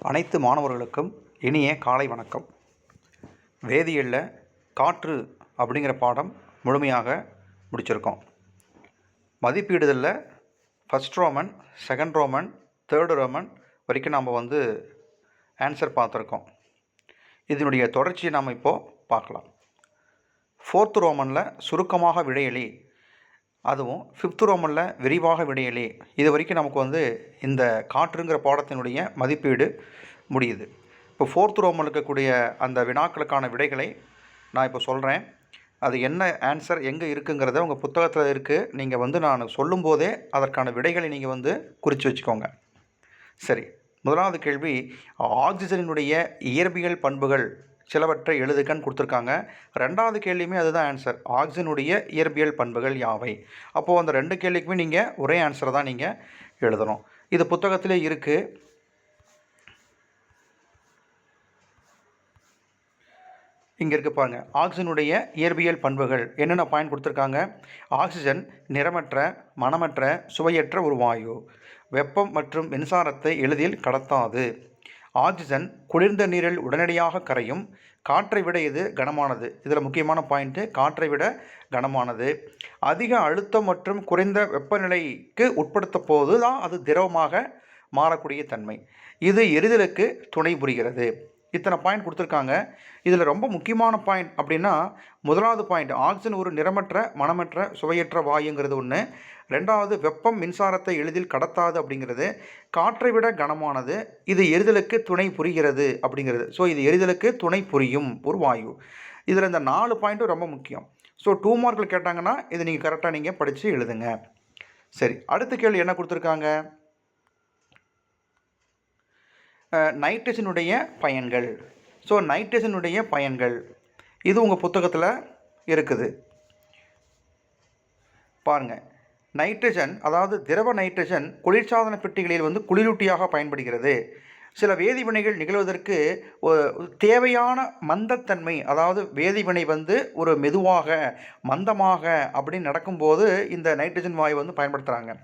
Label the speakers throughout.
Speaker 1: அனைத்து மாணவர்களுக்கும் இனிய காலை வணக்கம். வேதியியலில் காற்று அப்படிங்கிற பாடம் முழுமையாக முடிச்சிருக்கோம். மதிப்பீடுதலில் first Roman, second Roman, third Roman வரைக்கும் நாம் ஆன்சர் பார்த்துருக்கோம். இதனுடைய தொடர்ச்சியை நாம் இப்போது பார்க்கலாம். ஃபோர்த்து ரோமனில் சுருக்கமாக விடையளி, அதுவும் ஃபிஃப்த் ரோமனில் விரிவாக விடையளி. இது வரைக்கும் நமக்கு இந்த காற்றுங்கிற பாடத்தினுடைய மதிப்பீடு முடியுது. இப்போ ஃபோர்த் ரோமனில் இருக்கக்கூடிய அந்த வினாக்களுக்கான விடைகளை நான் இப்போ சொல்கிறேன். அது என்ன ஆன்சர் எங்கே இருக்குங்கிறத உங்கள் புத்தகத்தில் இருக்குது. நீங்கள் நான் சொல்லும்போதே அதற்கான விடைகளை நீங்கள் குறித்து வச்சுக்கோங்க. சரி, முதலாவது கேள்வி, ஆக்சிஜனினுடைய இயற்பியல் பண்புகள் சிலவற்றை எழுதுகன்னு கொடுத்துருக்காங்க. ரெண்டாவது கேள்வியுமே அதுதான் ஆன்சர். ஆக்சிஜனுடைய இயற்பியல் பண்புகள் யாவை? அப்போது அந்த ரெண்டு கேள்விக்குமே நீங்கள் ஒரே ஆன்சரை தான் நீங்கள் எழுதணும். இது புத்தகத்திலே இருக்குது. இங்கே இருக்குது பாருங்கள். ஆக்சிஜனுடைய இயற்பியல் பண்புகள் என்னென்ன பாயிண்ட் கொடுத்துருக்காங்க. ஆக்சிஜன் நிறமற்ற, மணமற்ற, சுவையற்ற ஒரு வாயு. வெப்பம் மற்றும் மின்சாரத்தை எளிதில் கடத்தாது. ஆக்சிஜன் குளிர்ந்த நீரில் உடனடியாக கரையும். காற்றை விட இது கனமானது. இதில் முக்கியமான பாயிண்ட்டு, காற்றை விட கனமானது. அதிக அழுத்தம் மற்றும் குறைந்த வெப்பநிலைக்கு உட்படுத்த போது தான் அது திரவமாக மாறக்கூடிய தன்மை. இது எரிதலுக்கு துணை புரிகிறது. இத்தனை பாயிண்ட் கொடுத்துருக்காங்க. இதில் ரொம்ப முக்கியமான பாயிண்ட் அப்படின்னா முதலாவது பாயிண்ட், ஆக்சிஜன் ஒரு நிறமற்ற, மணமற்ற, சுவையற்ற வாயுங்கிறது ஒன்று. ரெண்டாவது, வெப்பம் மின்சாரத்தை எளிதில் கடத்தாது அப்படிங்கிறது. காற்றை விட கனமானது, இது எரிதலுக்கு துணை புரிகிறது அப்படிங்கிறது. ஸோ இது எரிதலுக்கு துணை புரியும் ஒரு வாயு. இதில் இந்த 4 பாயிண்ட்டும் ரொம்ப முக்கியம். ஸோ 2 மார்க்கில் கேட்டாங்கன்னா இது நீங்கள் கரெக்டாக நீங்கள் படித்து எழுதுங்க. சரி, அடுத்த கேள்வி என்ன கொடுத்துருக்காங்க. நைட்ரஜனுடைய பயன்கள். ஸோ நைட்ரஜனுடைய பயன்கள் இது உங்கள் புத்தகத்தில் இருக்குது பாருங்கள். நைட்ரஜன், அதாவது திரவ நைட்ரஜன் குளிர்சாதன பெட்டிகளில் குளிரூட்டியாக பயன்படுகிறது. சில வேதிவினைகள் நிகழ்வதற்கு தேவையான மந்தத்தன்மை, அதாவது வேதிவினை ஒரு மெதுவாக, மந்தமாக அப்படின்னு நடக்கும்போது இந்த நைட்ரஜன் வாயு பயன்படுத்துகிறாங்க.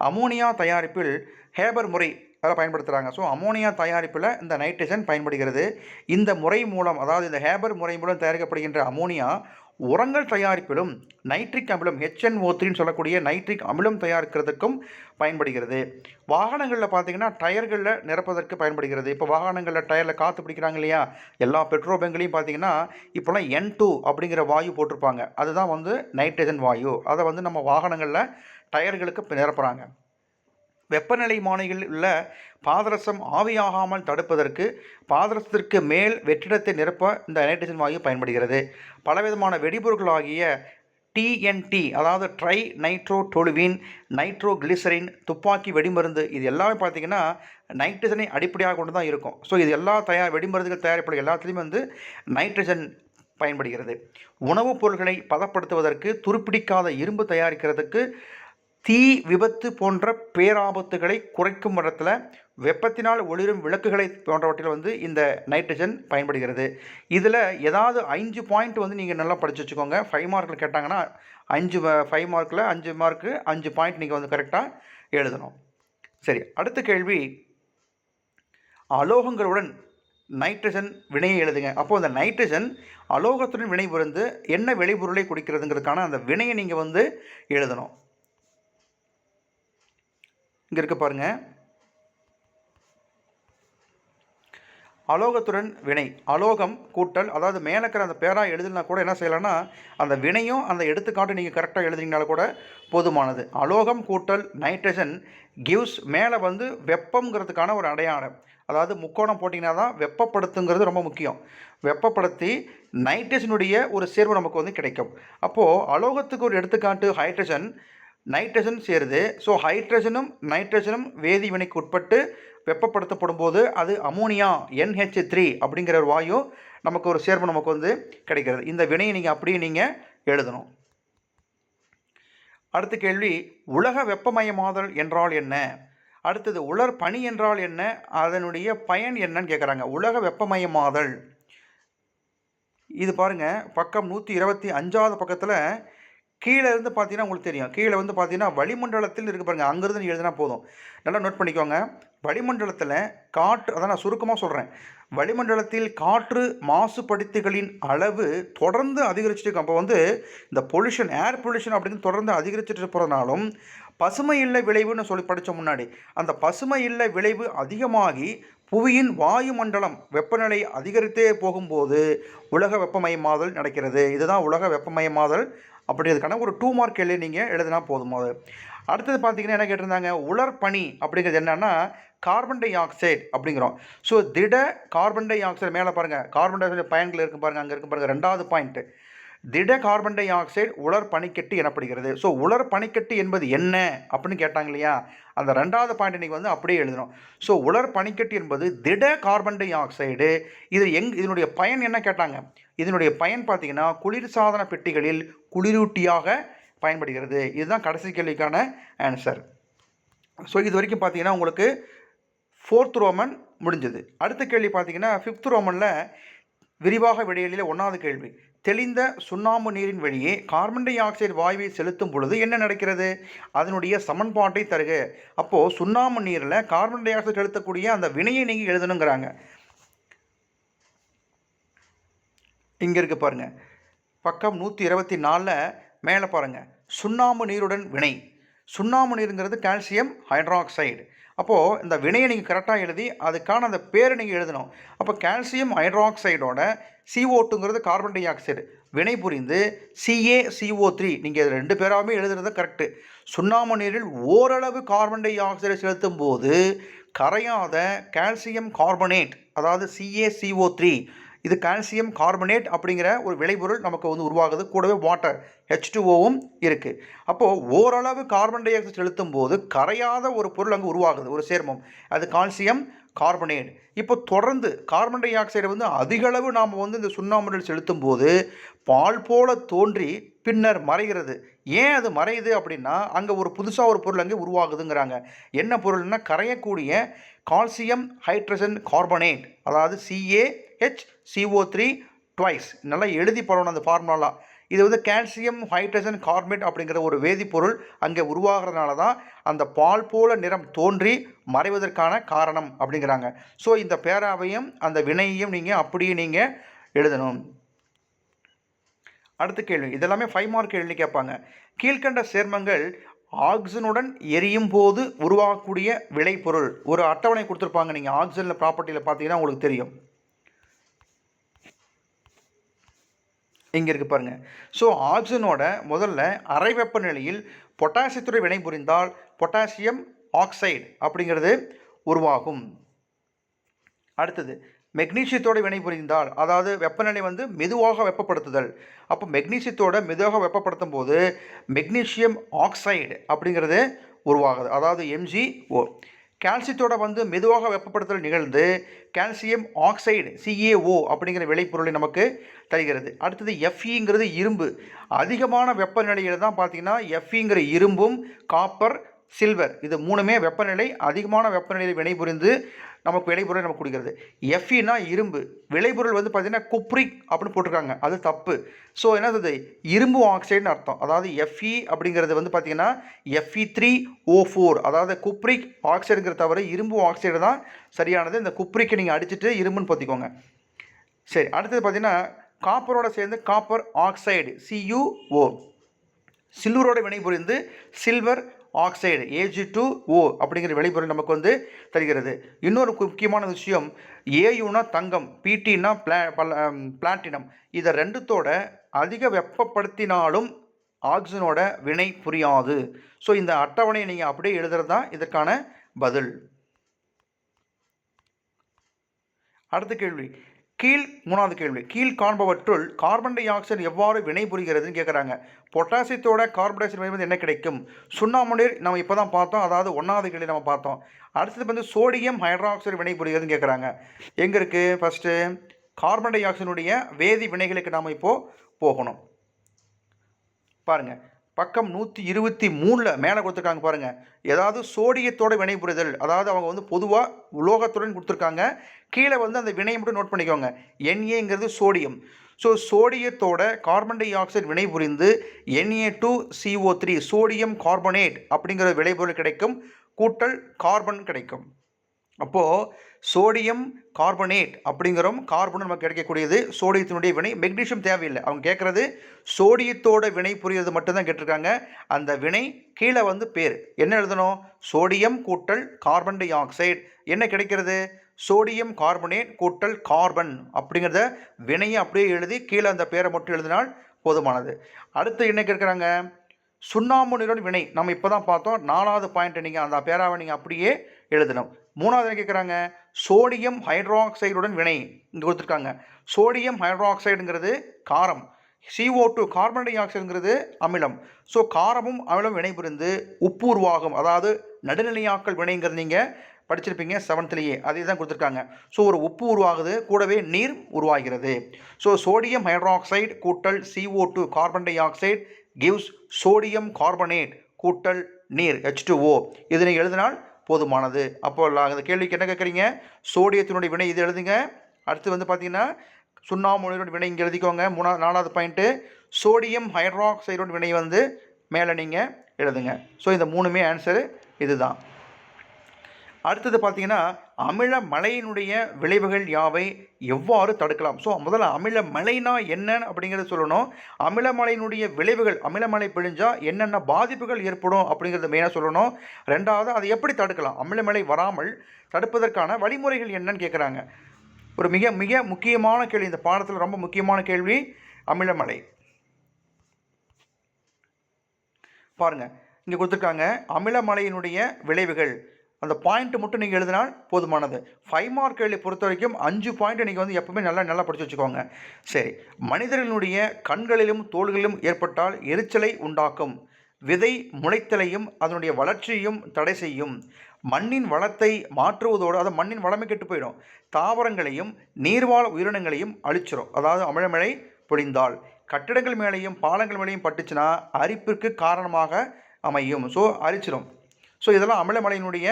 Speaker 1: அமோனியா தயாரிப்பில் ஹேபர் முறை அதில் பயன்படுத்துகிறாங்க. ஸோ அமோனியா தயாரிப்பில் இந்த நைட்ரஜன் பயன்படுகிறது. இந்த முறை மூலம், அதாவது இந்த ஹேபர் முறை மூலம் தயாரிக்கப்படுகின்ற அமோனியா உரங்கள் தயாரிப்பிலும் நைட்ரிக் அமிலம் HNO3 சொல்லக்கூடிய நைட்ரிக் அமிலம் தயாரிக்கிறதுக்கும் பயன்படுகிறது. வாகனங்களில் பார்த்திங்கன்னா டயர்களில் நிரப்பதற்கு பயன்படுகிறது. இப்போ வாகனங்களில் டயரில் காற்று பிடிக்கிறாங்க இல்லையா, எல்லா பெட்ரோல் பங்க்லையும் பார்த்திங்கன்னா இப்போலாம் N2 அப்படிங்கிற வாயு போட்டிருப்பாங்க. அதுதான் நைட்ரஜன் வாயு. அதை நம்ம வாகனங்களில் டயர்களுக்கு நிரப்புகிறாங்க. வெப்பநிலைமானிகளில் உள்ள பாதரசம் ஆவியாகாமல் தடுப்பதற்கு பாதரசத்திற்கு மேல் வெற்றிடத்தை நிரப்ப இந்த நைட்ரஜன் வாயு பயன்படுகிறது. பலவிதமான வெடிபொருட்களாகிய TNT, அதாவது ட்ரை நைட்ரோடொலுவீன், நைட்ரோகிளிசரின், துப்பாக்கி வெடிமருந்து, இது எல்லாமே பார்த்திங்கன்னா நைட்ரஜனை அடிப்படையாக கொண்டு தான் இருக்கும். ஸோ இது எல்லா வெடிமருந்துகள் தயாரிப்படும் எல்லாத்துலேயுமே நைட்ரஜன் பயன்படுகிறது. உணவுப் பொருட்களை பதப்படுத்துவதற்கு, துருப்பிடிக்காத இரும்பு தயாரிக்கிறதுக்கு, தீ விபத்து போன்ற பேராபத்துகளை குறைக்கும் இடத்துல, வெப்பத்தினால் ஒளிரும் விளக்குகளை போன்றவற்றில் இந்த நைட்ரஜன் பயன்படுகிறது. இதில் ஏதாவது 5 பாயிண்ட் நீங்கள் நல்லா படித்து வச்சுக்கோங்க. 5 மார்க்கில் கேட்டாங்கன்னா 5 மார்க்கில் 5 மார்க்கு 5 பாயிண்ட் நீங்கள் கரெக்டாக எழுதணும். சரி, அடுத்த கேள்வி, அலோகங்களுடன் நைட்ரஜன் வினையை எழுதுங்க. அப்போது அந்த நைட்ரஜன் அலோகத்துடன் வினை புரிந்து என்ன விளைபொருளை குடிக்கிறதுங்கிறதுக்கான அந்த வினையை நீங்கள் எழுதணும். இங்கே இருக்க பாருங்கள். அலோகத்துடன் வினை, அலோகம் கூட்டல், அதாவது மேலே இருக்கிற அந்த பேராக எழுதுனா கூட என்ன செய்யலாம்னா அந்த வினையும் அந்த எடுத்துக்காட்டு நீங்கள் கரெக்டாக எழுதினாலும் கூட போதுமானது. அலோகம் கூட்டல் நைட்ரஜன் கிவ்ஸ், மேலே வெப்பங்கிறதுக்கான ஒரு அடையாளம், அதாவது முக்கோணம் போட்டிங்கன்னா தான் வெப்பப்படுத்துங்கிறது ரொம்ப முக்கியம். வெப்பப்படுத்தி நைட்ரஜனுடைய ஒரு சேர்வு நமக்கு கிடைக்கும். அப்போது அலோகத்துக்கு ஒரு எடுத்துக்காட்டு ஹைட்ரஜன், நைட்ரஜன் சேருது. ஸோ ஹைட்ரஜனும் நைட்ரஜனும் வேதி வினைக்கு உட்பட்டு வெப்பப்படுத்தப்படும் போது அது அமோனியா NH3 அப்படிங்கிற ஒரு வாயு நமக்கு ஒரு சேர்வு நமக்கு கிடைக்கிறது. இந்த வினையை நீங்கள் அப்படியே நீங்கள் எழுதணும். அடுத்த கேள்வி, உலக வெப்பமயமாதல் என்றால் என்ன? அடுத்தது, உலர் பனி என்றால் என்ன? அதனுடைய பயன் என்னன்னு கேட்குறாங்க. உலக வெப்பமயமாதல் இது பாருங்கள், பக்கம் 125வது பக்கத்தில் கீழே இருந்து பார்த்தீங்கன்னா உங்களுக்கு தெரியும். கீழே வந்து பார்த்தீங்கன்னா வளிமண்டலத்தில் இருக்கு பாருங்க. அங்கேருந்து நீ எழுதினா போதும். நல்லா நோட் பண்ணிக்கோங்க. வளிமண்டலத்தில் காற்று, அதான் நான் சுருக்கமாக சொல்கிறேன். வளிமண்டலத்தில் காற்று மாசுபடுத்திகளின் அளவு தொடர்ந்து அதிகரிச்சுட்டு இருக்கும். அப்போ வந்து இந்த பொல்யூஷன், ஏர் பொல்யூஷன் அப்படின்னு தொடர்ந்து அதிகரிச்சுட்டு போகிறதுனாலும் பசுமை இல்லை விளைவுன்னு சொல்லி படித்தோம் முன்னாடி. அந்த பசுமை இல்லை விளைவு அதிகமாகி புவியின் வாயுமண்டலம் வெப்பநிலை அதிகரித்தே போகும்போது உலக வெப்பமயமாதல் நடக்கிறது. இதுதான் உலக வெப்பமயமாதல் அப்படிங்கிறதுக்கான ஒரு 2 மார்க் கேள்வி நீங்கள் எழுதினா போதும். அது அடுத்தது பார்த்தீங்கன்னா என்ன கேட்டிருந்தாங்க, உலர்பனி அப்படிங்கிறது என்னன்னா கார்பன் டை ஆக்சைடு அப்படிங்கிறோம். ஸோ திட கார்பன் டை ஆக்சைடு மேலே பாருங்கள், கார்பன் டை ஆக்சைடு பயன்கள் இருக்குது பாருங்கள், அங்கே இருக்குது பாருங்கள். 2வது பாயிண்ட்டு, திட கார்பன் டை ஆக்சைடு உலர் பனிக்கட்டி எனப்படுகிறது. ஸோ உலர் பனிக்கட்டி என்பது என்ன அப்படின்னு கேட்டாங்க இல்லையா, அந்த 2வது பாயிண்ட் இன்றைக்கி வந்து அப்படியே எழுதணும். ஸோ உலர் பனிக்கட்டி என்பது திட கார்பன் டை ஆக்சைடு. இது இதனுடைய பயன் என்ன கேட்டாங்க, இதனுடைய பயன் பார்த்தீங்கன்னா குளிர்சாதன பெட்டிகளில் குளிரூட்டியாக பயன்படுகிறது. இதுதான் கடைசி கேள்விக்கான ஆன்சர். ஸோ இது வரைக்கும் பார்த்தீங்கன்னா உங்களுக்கு 4th ரோமன் முடிஞ்சது. அடுத்த கேள்வி பார்த்தீங்கன்னா 5th ரோமனில் விரிவாக விடையலில் 1வது கேள்வி, தெளிந்த சுண்ணாம்பு நீரின் வழியே கார்பன் டை ஆக்சைடு வாயுவை செலுத்தும் பொழுது என்ன நடக்கிறது, அதனுடைய சமன்பாட்டை தருக. அப்போது சுண்ணாம்பு நீரில் கார்பன் டை ஆக்சைடு செலுத்தக்கூடிய அந்த வினையை நீங்கள் எழுதணுங்கிறாங்க. இங்கே இருக்குது பாருங்கள், பக்கம் 124 மேலே பாருங்கள், சுண்ணாம்பு நீருடன் வினை. சுண்ணாம்பு நீருங்கிறது கால்சியம் ஹைட்ராக்சைடு. அப்போது இந்த வினையை நீங்கள் கரெக்டாக எழுதி அதுக்கான அந்த பேரை நீங்கள் எழுதணும். அப்போ கால்சியம் ஹைட்ராக்சைடோட CO2ங்கிறது கார்பன் டை ஆக்சைடு வினை புரிந்து CaCO3, நீங்கள் இது 2 பேராகவே எழுதுறது கரெக்டு. சுண்ணாம்பு நீரில் ஓரளவு கார்பன் டை ஆக்சைடை செலுத்தும் போது கரையாத கால்சியம் கார்பனேட், அதாவது CaCO3, இது கால்சியம் கார்பனேட் அப்படிங்கிற ஒரு விளைபொருள் நமக்கு வந்து உருவாகுது. கூடவே வாட்டர் H2Oவும் இருக்குது. அப்போது ஓரளவு கார்பன் டை ஆக்சைடு செலுத்தும் போது கரையாத ஒரு பொருள் அங்கே உருவாகுது, ஒரு சேர்மம், அது கால்சியம் கார்பனேட். இப்போ தொடர்ந்து கார்பன் டை ஆக்சைடு வந்து அதிகளவு நாம் வந்து இந்த சுண்ணாம்புகள் செலுத்தும் போது பால் போல தோன்றி பின்னர் மறைகிறது. ஏன் அது மறையுது அப்படின்னா அங்கே ஒரு புதுசாக ஒரு பொருள் அங்கே உருவாகுதுங்கிறாங்க. என்ன பொருள்னா கரையக்கூடிய கால்சியம் ஹைட்ரஜன் கார்பனேட், அதாவது CaHCO3 ட்வைஸ். நல்லா எழுதி போடணும் அந்த ஃபார்முலா. இது வந்து கால்சியம் ஹைட்ரஜன் கார்பனேட் அப்படிங்கிற ஒரு வேதிப்பொருள் அங்கே உருவாகிறதுனால தான் அந்த பால் போல நிறம் தோன்றி மறைவதற்கான காரணம் அப்படிங்கிறாங்க. ஸோ இந்த பேராவையும் அந்த வினையையும் நீங்கள் அப்படியே நீங்கள் எழுதணும். அடுத்த கேள்வி, இதெல்லாமே 5 மார்க் கேள்வி கேட்பாங்க. கீழ்கண்ட சேர்மங்கள் ஆக்சிஜனுடன் எரியும் போது உருவாகக்கூடிய விளைபொருள். ஒரு அட்டவணை கொடுத்துருப்பாங்க, நீங்கள் ஆக்சிஜனில் ப்ராப்பர்ட்டியில் பார்த்தீங்கன்னா உங்களுக்கு தெரியும். இங்கே இருக்குது பாருங்கள். ஸோ ஆக்சிஜனோட முதல்ல அறை வெப்பநிலையில் பொட்டாசியத்துடன் வினை புரிந்தால் பொட்டாசியம் ஆக்சைடு அப்படிங்கிறது உருவாகும். அடுத்தது மெக்னீசியத்தோடு வினை புரிந்தால், அதாவது வெப்பநிலை வந்து மெதுவாக வெப்பப்படுத்துதல். அப்போ மெக்னீசியத்தோட மெதுவாக வெப்பப்படுத்தும் போது மெக்னீசியம் ஆக்சைடு அப்படிங்கிறது உருவாகுது, அதாவது MgO. கால்சியத்தோட வந்து மெதுவாக வெப்பப்படுத்தல் நிகழ்ந்து கால்சியம் ஆக்சைடு CaO அப்படிங்கிற விளைபொருளை நமக்கு தருகிறது. அடுத்தது Fe இரும்பு. அதிகமான வெப்பநிலையில் தான் பார்த்தீங்கன்னா Feங்கிற இரும்பும் காப்பர் சில்வர், இது 3மே வெப்பநிலை அதிகமான வெப்பநிலையில் வினைபுரிந்து நமக்கு விளைபொருளை நமக்கு கொடுக்கிறது. Feனா இரும்பு, விளைபொருள் வந்து பார்த்திங்கன்னா குப்ரிக் அப்படின்னு போட்டிருக்காங்க, அது தப்பு. ஸோ என்ன சொல்லுது, இரும்பு ஆக்சைடுன்னு அர்த்தம். அதாவது Fe அப்படிங்கிறது வந்து பார்த்திங்கன்னா Fe3O4, அதாவது குப்ரிக் ஆக்சைடுங்கிற தவிர இரும்பு ஆக்சைடு தான் சரியானது. இந்த குப்ரிக்கை நீங்கள் அடிச்சுட்டு இரும்புன்னு பார்த்திக்கோங்க. சரி, அடுத்தது பார்த்திங்கன்னா காப்பரோட சேர்ந்து காப்பர் ஆக்சைடு CuO, சில்வரோட வினைபுரிந்து சில்வர் ஆக்சைடு Ag2O அப்படிங்கிற விளைபொருள் நமக்கு வந்து தருகிறது. இன்னொரு முக்கியமான விஷயம், Auனா தங்கம், Ptனா பிளாட்டினம். இதை 2தோட அதிக வெப்பப்படுத்தினாலும் ஆக்சிஜனோட வினை புரியாது. ஸோ இந்த அட்டவணையை நீங்கள் அப்படியே எழுதுறது தான் இதற்கான பதில். அடுத்த கேள்வி, 3வது கேள்வி, கீழ் காண்பவற்றுள் கார்பன் டை ஆக்சைடு எவ்வாறு வினை புரிகிறதுன்னு கேட்குறாங்க. பொட்டாசியத்தோட கார்பன் டை ஆக்சைடு வினை என்ன கிடைக்கும்? சுண்ணாம்பு நீர் நம்ம இப்போ தான் பார்த்தோம், அதாவது 1வது கேள்வி நம்ம பார்த்தோம். அடுத்தது வந்து சோடியம் ஹைட்ராக்சைடு வினை புரிகிறதுன்னு கேட்குறாங்க. எங்கே இருக்குது? ஃபஸ்ட்டு கார்பன் டை ஆக்சைடுடைய வேதி வினைகளுக்கு நாம் இப்போது போகணும். பாருங்கள், பக்கம் 123 மேலே கொடுத்துருக்காங்க பாருங்கள். ஏதாவது சோடியத்தோட வினைபுரிதல், அதாவது அவங்க வந்து பொதுவாக உலோகத்துடன் கொடுத்துருக்காங்க. கீழே வந்து அந்த வினையை மட்டும் நோட் பண்ணிக்கோங்க. NAங்கிறது சோடியம். ஸோ சோடியத்தோட கார்பன் டை ஆக்சைடு வினை புரிந்து Na2CO3 சோடியம் கார்பனேட் அப்படிங்கிற விளைபொருள் கிடைக்கும், கூட்டல் கார்பன் கிடைக்கும். அப்போது சோடியம் கார்பனேட் அப்படிங்கிறோம், கார்பன் நமக்கு கிடைக்கக்கூடியது சோடியத்தினுடைய வினை. மெக்னீஷியம் தேவையில்லை, அவங்க கேட்குறது சோடியத்தோட வினை புரியுறது மட்டும்தான் கேட்டிருக்காங்க. அந்த வினை கீழே பேர் என்ன எழுதணும், சோடியம் கூட்டல் கார்பன் டை ஆக்சைடு என்ன கிடைக்கிறது, சோடியம் கார்பனேட் கூட்டல் கார்பன் அப்படிங்கிறத வினையை அப்படியே எழுதி கீழே அந்த பேரை மட்டும் எழுதினால் போதுமானது. அடுத்து என்ன கேட்குறாங்க, சுண்ணாம்பு நீருடன் வினை நம்ம இப்போ தான் பார்த்தோம். 4வது பாயிண்ட் நீங்கள் அந்த பேராவை நீங்கள் அப்படியே எழுதணும். 3வது என்ன கேட்குறாங்க, சோடியம் ஹைட்ராக்சைடுடன் வினை இங்கே கொடுத்துருக்காங்க. சோடியம் ஹைட்ராக்சைடுங்கிறது காரம், CO2 கார்பன் டை ஆக்சைடுங்கிறது அமிலம். ஸோ காரமும் அமிலம் வினை புரிந்து உப்பு உருவாகும், அதாவது நடுநிலையாக்கல் வினைங்கிறது நீங்கள் படிச்சிருப்பீங்க 7th அதே தான் கொடுத்துருக்காங்க. ஸோ ஒரு உப்பு உருவாகுது, கூடவே நீர் உருவாகிறது. ஸோ சோடியம் ஹைட்ராக்சைடு கூட்டல் CO2 carbon di oxide gives sodium carbonate கூட்டல் நீர் H2O. இதனை எழுதினால் போதுமானது. அப்போ அந்த கேள்விக்கு என்ன கேட்குறீங்க, சோடியத்தினுடைய வினை இது எழுதுங்க. அடுத்து பார்த்தீங்கன்னா சுண்ணாம்பு வினை இங்கே எழுதிக்கோங்க. 4வது பாயிண்ட்டு சோடியம் ஹைட்ராக்சைடோட வினை மேலே நீங்கள் எழுதுங்க. ஸோ இந்த 3மே ஆன்சரு இதுதான். அடுத்தது பார்த்தீங்கன்னா அமில மழையினுடைய விளைவுகள் யாவை, எவ்வாறு தடுக்கலாம். ஸோ முதல்ல அமில மழைனா என்னன்னு அப்படிங்கிறத சொல்லணும். அமில மழையினுடைய விளைவுகள், அமிலமழை பிழிஞ்சால் என்னென்ன பாதிப்புகள் ஏற்படும் அப்படிங்கிறத மெயினாக சொல்லணும். 2வது அதை எப்படி தடுக்கலாம், அமிலமழை வராமல் தடுப்பதற்கான வழிமுறைகள் என்னன்னு கேட்குறாங்க. ஒரு மிக மிக முக்கியமான கேள்வி, இந்த பாடத்தில் ரொம்ப முக்கியமான கேள்வி அமிலமழை. பாருங்கள் இங்கே கொடுத்துருக்காங்க அமிலமழையினுடைய விளைவுகள், அந்த பாயிண்ட் மட்டும் நீங்கள் எழுதினால் போதுமானது. 5 மார்க் கேள்வி பொறுத்த வரைக்கும் 5 பாயிண்ட் நீங்கள் எப்பவுமே நல்லா படித்து வச்சுக்கோங்க. சரி, மனிதர்களுடைய கண்களிலும் தோள்களிலும் ஏற்பட்டால் எரிச்சலை உண்டாக்கும், விதை முளைத்தலையும் அதனுடைய வளர்ச்சியையும் தடை செய்யும், மண்ணின் வளத்தை மாற்றுவதோடு, அது மண்ணின் வளமை கெட்டு போயிடும், தாவரங்களையும் நீர்வாழ் உயிரினங்களையும் அழிச்சிடும், அதாவது அமிலமழை பொழிந்தால், கட்டிடங்கள் மேலேயும் பாலங்கள் மேலேயும் பட்டுச்சுன்னா அரிப்பிற்கு காரணமாக அமையும். ஸோ அரிச்சிடும். ஸோ இதெல்லாம் அமிலமழையினுடைய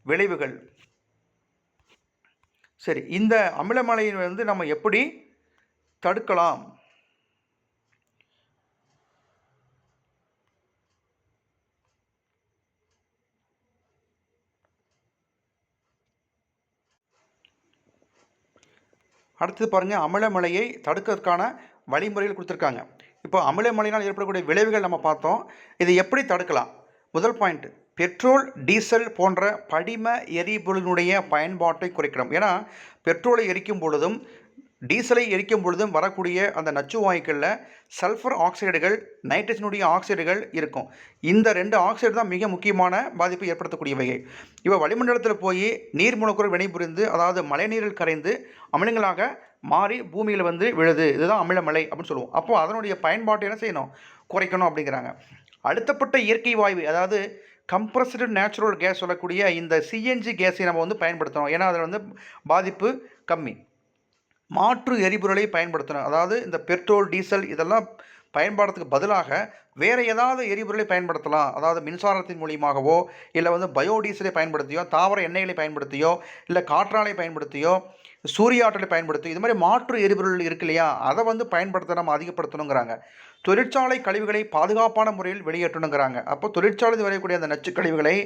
Speaker 1: விளைவுகள். சரி, இந்த அமிலமழையை நம்ம எப்படி தடுக்கலாம், அடுத்தது பாருங்கள், அமிலமழையை தடுக்கிறதுக்கான வழிமுறைகள் கொடுத்துருக்காங்க. இப்போ அமிலமழையினால் ஏற்படக்கூடிய விளைவுகள் நம்ம பார்த்தோம். இதை எப்படி தடுக்கலாம். முதல் பாயிண்ட், பெட்ரோல் டீசல் போன்ற படிம எரிபொருளினுடைய பயன்பாட்டை குறைக்கணும். ஏன்னா பெட்ரோலை எரிக்கும் பொழுதும் டீசலை எரிக்கும் பொழுதும் வரக்கூடிய அந்த நச்சு வாயுக்களில் சல்ஃபர் ஆக்சைடுகள், நைட்ரஜனுடைய ஆக்சைடுகள் இருக்கும். இந்த 2 ஆக்சைடு தான் மிக முக்கியமான பாதிப்பை ஏற்படுத்தக்கூடியவைகள். இப்போ வளிமண்டலத்தில் போய் நீர் மூலக்கூறு வினைபுரிந்து, அதாவது மழைநீரில் கரைந்து அமிலங்களாக மாறி பூமியில் விழுது. இதுதான் அமிலமழை அப்படின்னு சொல்லுவோம். அப்போது அதனுடைய பயன்பாட்டை என்ன செய்யணும், குறைக்கணும் அப்படிங்கிறாங்க. அழுத்தப்பட்ட இயற்கை வாயு, அதாவது கம்ப்ரஸ்டு நேச்சுரல் கேஸ் சொல்லக்கூடிய இந்த சிஎன்ஜி கேஸை நம்ம பயன்படுத்தணும். ஏன்னா அதில் பாதிப்பு கம்மி. மாற்று எரிபொருளை பயன்படுத்தணும். அதாவது இந்த பெட்ரோல் டீசல் இதெல்லாம் பயன்பாடுறதுக்கு பதிலாக வேறு ஏதாவது எரிபொருளை பயன்படுத்தலாம். அதாவது மின்சாரத்தின் மூலியமாகவோ, இல்லை பயோடீசலை பயன்படுத்தியோ, தாவர எண்ணெய்களை பயன்படுத்தியோ, இல்லை காற்றாலை பயன்படுத்தியோ, சூரிய ஆற்றலை பயன்படுத்தி, இது மாதிரி மாற்று எரிபொருள் இருக்கு இல்லையா, அதை பயன்படுத்த நம்ம அதிகப்படுத்தணுங்கிறாங்க. தொழிற்சாலை கழிவுகளை பாதுகாப்பான முறையில் வெளியேற்றணுங்கிறாங்க. அப்போ தொழிற்சாலை வரக்கூடிய அந்த நச்சு கழிவுகளை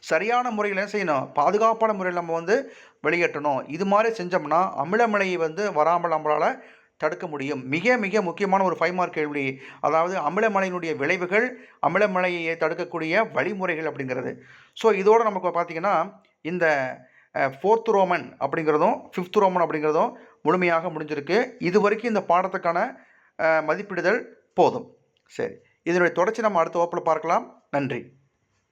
Speaker 1: சரியான முறையில் என்ன செய்யணும், பாதுகாப்பான முறையில் நம்ம வெளியேற்றணும். இது மாதிரி செஞ்சோம்னா அமிலமழையை வராமல் நம்மளால் தடுக்க முடியும். மிக மிக முக்கியமான ஒரு 5 மார்க் கேள்வி, அதாவது அமிலமழையினுடைய விளைவுகள், அமிலமழையை தடுக்கக்கூடிய வழிமுறைகள் அப்படிங்கிறது. ஸோ இதோடு நமக்கு பார்த்திங்கன்னா இந்த 4th ரோமன் அப்படிங்கிறதும் 5th ரோமன் அப்படிங்கிறதும் முழுமையாக முடிஞ்சிருக்கு. இது வரைக்கும் இந்த பாடத்துக்கான மதிப்பிடுதல் போதும். சரி, இதனுடைய தொடர்ச்சி நம்ம அடுத்த வகுப்பில் பார்க்கலாம். நன்றி.